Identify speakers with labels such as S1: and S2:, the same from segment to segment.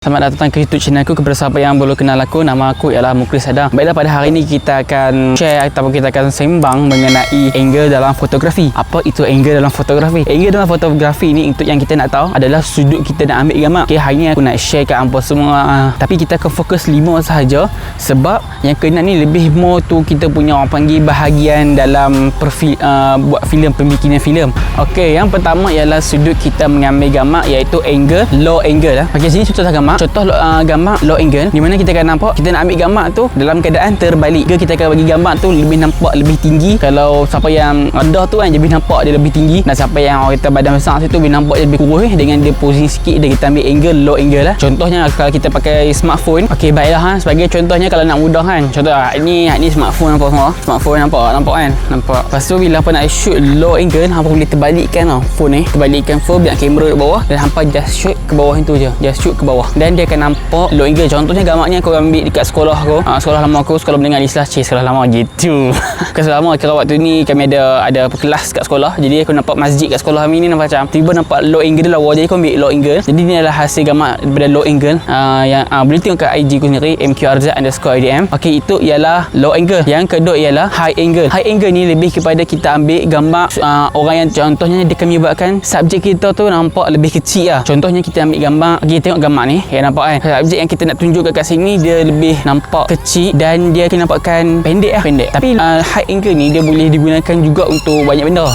S1: Selamat datang ke YouTube channel aku. Kepada siapa yang belum kenal aku, nama aku ialah Mukris Adam. Baiklah, pada hari ini kita akan share ataupun kita akan sembang mengenai angle dalam fotografi. Apa itu angle dalam fotografi? Angle dalam fotografi ni untuk yang kita nak tahu adalah sudut kita nak ambil gambar. Okay, hari ni aku nak share kat hampa semua. Tapi kita akan fokus 5 sahaja sebab yang kena ni lebih more tu kita punya orang panggil bahagian dalam buat filem, pembikinan filem. Okay, yang pertama ialah sudut kita mengambil gambar iaitu angle, low angle lah. Okay, sini contoh gambar. Contoh gambar low angle di mana kita akan nampak kita nak ambil gambar tu dalam keadaan terbalik. Kita akan bagi gambar tu lebih nampak lebih tinggi. Kalau siapa yang rendah tu kan lebih nampak dia lebih tinggi, dan siapa yang orang kata badan besar situ lebih nampak dia lebih kurus dengan dia posing sikit, dia kita ambil angle low angle lah. Contohnya kalau kita pakai smartphone. Okey, baiklah sebagai contohnya kalau nak mudah kan. Contoh ini smartphone nampak semua. Smartphone nampak kan? Nampak. Lepas tu bila hampa nak shoot low angle, hampa boleh terbalikkan phone ni. Terbalikkan phone biar kamera dekat bawah dan hampa just shoot ke bawah itu je. Just shoot ke bawah. Dan dia akan nampak low angle. Contohnya gambarnya aku ambil dekat sekolah aku. Sekolah lama aku, sekolah menengah Islam. Sekolah lama gitu. Bukan sekolah lama, kira waktu ni kami ada kelas kat sekolah. Jadi aku nampak masjid kat sekolah kami ni nampak macam tiba nampak low angle dia lawa. Jadi aku ambil low angle. Jadi ni adalah hasil gambar daripada low angle. Yang boleh tengok kat IG aku sendiri, mqrz_idm. Okey, itu ialah low angle. Yang kedua ialah high angle. High angle ni lebih kepada kita ambil gambar orang yang contohnya dia kami buatkan subjek kita tu nampak lebih kecil lah. Contohnya kita ambil gambar, kita tengok gambar ni yang nampak kan, subjek yang kita nak tunjukkan kat sini dia lebih nampak kecil dan dia akan nampakkan pendek. Tapi high angle ni dia boleh digunakan juga untuk banyak benda.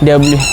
S1: Dia boleh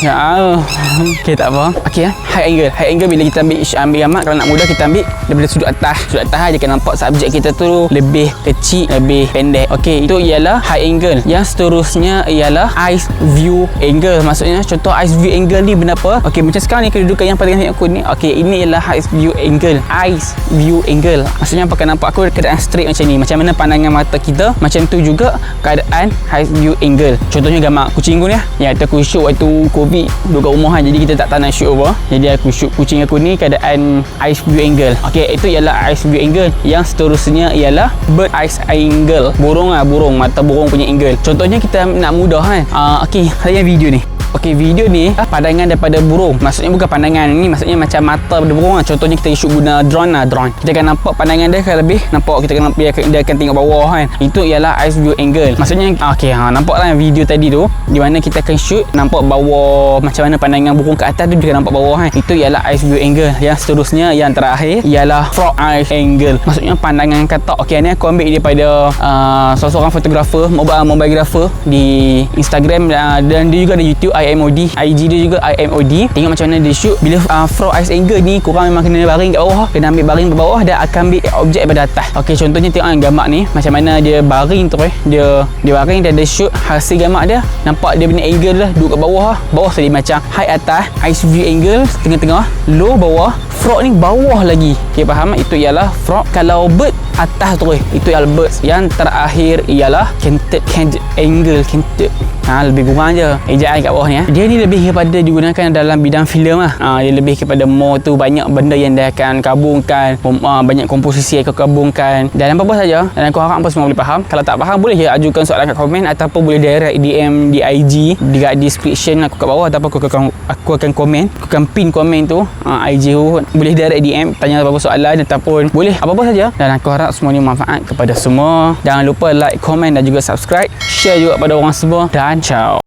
S1: okey, tak apa. Okey, high angle bila kita ambil gambar, kalau nak mudah kita ambil daripada sudut atas dia akan nampak subjek kita tu lebih kecil, lebih pendek. Okey, itu ialah high angle. Yang seterusnya ialah eyes view angle. Maksudnya contoh eyes view angle ni benda apa? Okey, macam sekarang ni kedudukan yang pada aku ni. Okey, ini ialah eyes view angle. Eyes view angle maksudnya apa, nampak aku keadaan straight macam ni, macam mana pandangan mata kita, macam tu juga keadaan eyes view angle. Contohnya gambar kucing aku ni yang aku shoot waktu Covid duduk kat rumah kan, jadi kita tak nak shoot apa, jadi aku shoot kucing aku ni keadaan eyes view angle. Okey, itu ialah eyes view angle. Yang seterusnya ialah bird eyes angle. Burung mata burung punya angle. Contohnya kita nak mudah kan. Okey, saya video ni. Okey, video ni pandangan daripada burung. Maksudnya bukan pandangan ni, maksudnya macam mata daripada burung lah. Contohnya kita shoot guna drone. Kita akan nampak pandangan dia akan lebih nampak, kita akan nampak dia akan tengok bawah kan. Itu ialah eyes view angle. Maksudnya okey, nampaklah video tadi tu di mana kita akan shoot nampak bawah, macam mana pandangan burung kat atas tu dia akan nampak bawah kan. Itu ialah eyes view angle. Yang seterusnya yang terakhir ialah frog eyes angle. Maksudnya pandangan katak. Okey, ni aku ambil daripada seorang fotografer, mobilografer di Instagram dan dia juga ada YouTube IMOD, IG dia juga IMOD. Tengok macam mana dia shoot. Bila frog eyes angle ni korang memang kena baring kat bawah, kena ambil baring ke bawah dan akan ambil objek daripada atas. Okey, contohnya tengok gambar ni macam mana dia baring tu dia baring dan dia shoot hasil gambar dia. Nampak dia punya angle lah, duduk kat bawah tadi macam high atas, eyes view angle tengah-tengah, low bawah, frog ni bawah lagi. Okey, faham? Itu ialah frog. Kalau bird atas tu itu ialah birds. Yang terakhir ialah canted angle. Lebih kurang je ejaan kat bawah ni. Dia ni lebih kepada digunakan dalam bidang filem lah. Dia lebih kepada more tu banyak benda yang dia akan kabungkan, banyak komposisi yang akan kabungkan dan apa-apa saja. Dan aku harap apa semua boleh faham. Kalau tak faham boleh je ajukan soalan kat komen ataupun boleh direct DM di IG di description aku kat bawah, ataupun aku akan komen, aku akan pin komen tu IG tu. Boleh direct DM tanya apa-apa soalan ataupun boleh apa-apa saja. Dan aku harap semuanya manfaat kepada semua. Jangan lupa like, komen dan juga subscribe, share juga pada orang semua, dan ciao.